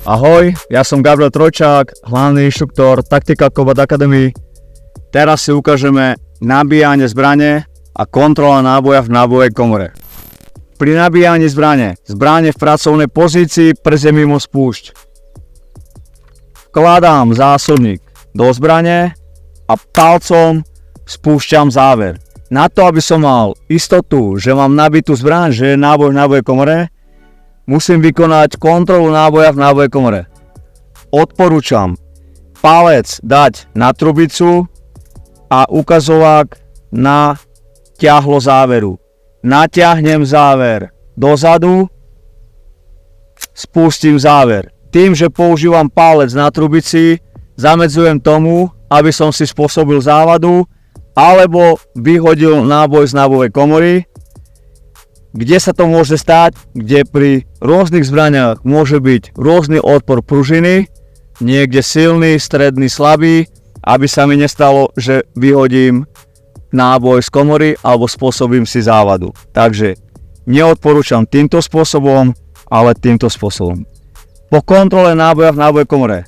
Ahoj, ja som Gabriel Trojčák, hlavný inštruktor Tactical Combat Academy. Teraz si ukážeme nabíjanie zbrane a kontrola náboja v nábojovej komore. Pri nabíjaní zbrane v pracovnej pozícii prste mimo spúšť. Vkladám zásobník do zbrane a palcom spúšťam záver. Na to, aby som mal istotu, že mám nabitú zbraň, že je náboj v nábojovej komore, musím vykonať kontrolu náboja v nábojovej komore. Odporúčam palec dať na trubicu a ukazovák na ťahlo záveru. Natiahnem záver dozadu, spustím záver. Tým, že používam palec na trubici, zamedzujem tomu, aby som si spôsobil závadu alebo vyhodil náboj z nábojovej komory. Kde sa to môže stať? Kde pri rôznych zbraniach môže byť rôzny odpor pružiny, niekde silný, stredný, slabý, aby sa mi nestalo, že vyhodím náboj z komory alebo spôsobím si závadu. Takže neodporúčam týmto spôsobom, ale týmto spôsobom. Po kontrole náboja v nábojovej komore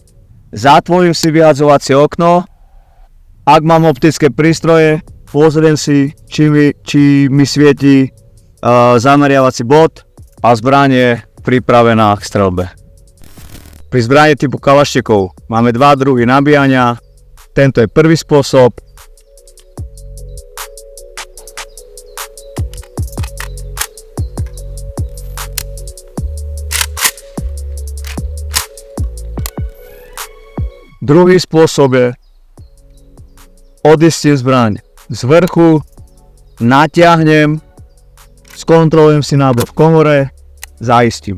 zatvorím si vyhadzovacie okno. Ak mám optické prístroje, pozriem si, či mi svieti zameriavací bod a zbraň je pripravená k streľbe. Pri zbrani typu kalašnikov máme dva druhy nabíjania. Tento je prvý spôsob. Druhý spôsob je odistím zbraň z vrchu, natiahnem, skontrolujem si náboj v komore, zaistím.